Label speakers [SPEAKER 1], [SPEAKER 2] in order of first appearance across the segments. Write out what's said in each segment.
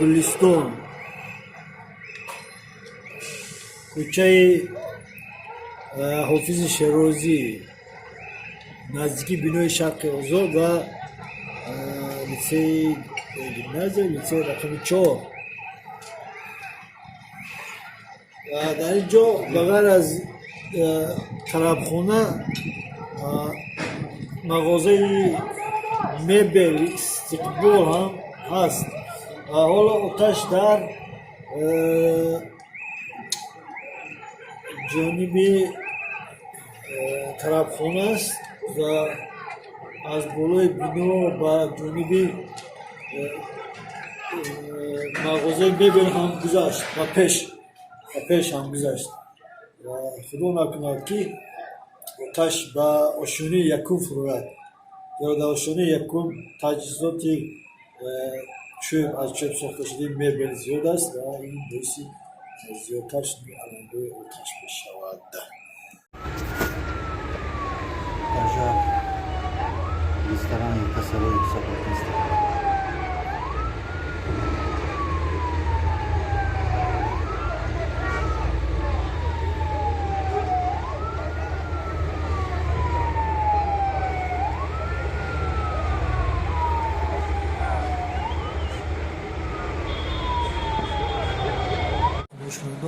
[SPEAKER 1] گلستان، کوچه حافظ شیرازی نزدیکی بینای شرق آزاد و لیسه گیمنازیوم لیسه رقم 4 و در اینجا بغیر از طرابخانه مغازه مبل استقبال هم هست و حالا آتش در جانب طرابخانه است و از بالای بنا به جانب مغازه مبل هم گذشت و پیش هم گذشت و خدا نکند که آتش به آشانه یکم فرود یا در آشانه یکم تجهیزات چوب از چوب ساخته شده مبل زیاد است و این باعث زیادتر شدن علامت‌های آتش بشود.
[SPEAKER 2] Пожар в ресторане Косовой высокого.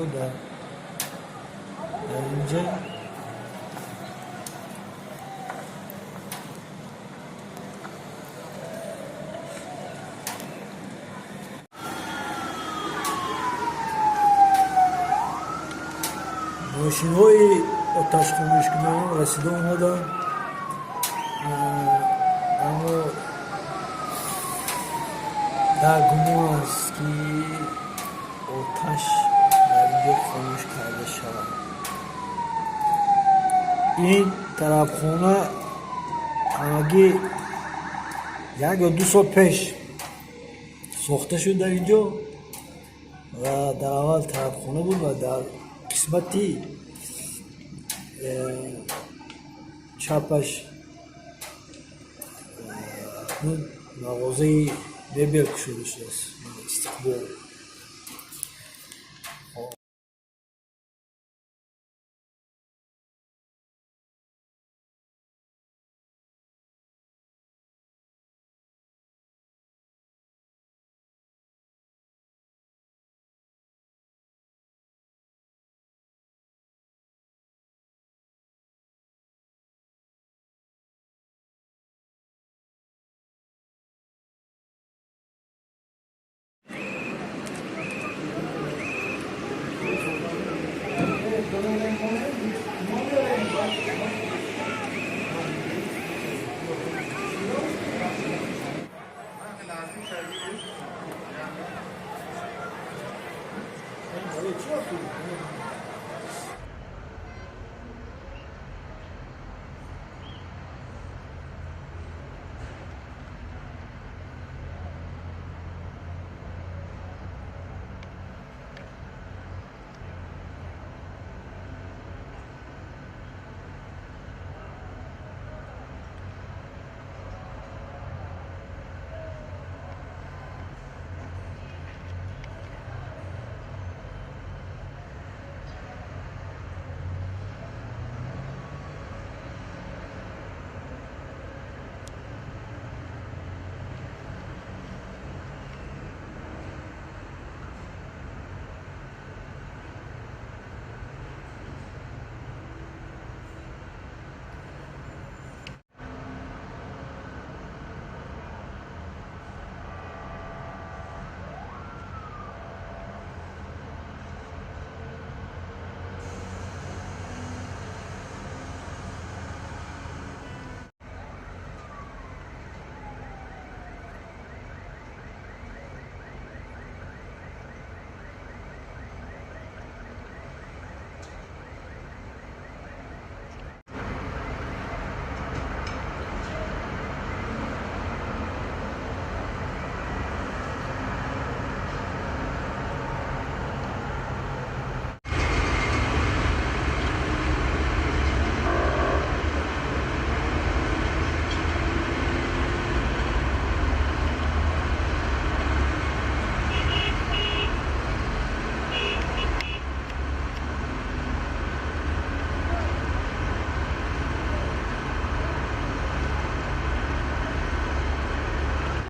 [SPEAKER 1] در اینجا ماشین های آتش خاموش کننده رسیده آمدن اما در گمان است که آتش در اینجا خاموش کرده شود. این طرابخانه تنگی 1 یا 2 سال پیش ساخته شد در اینجا و در اول طرابخانه بود و در قسمتی چپش مغازه مبل شده شده است استقبال.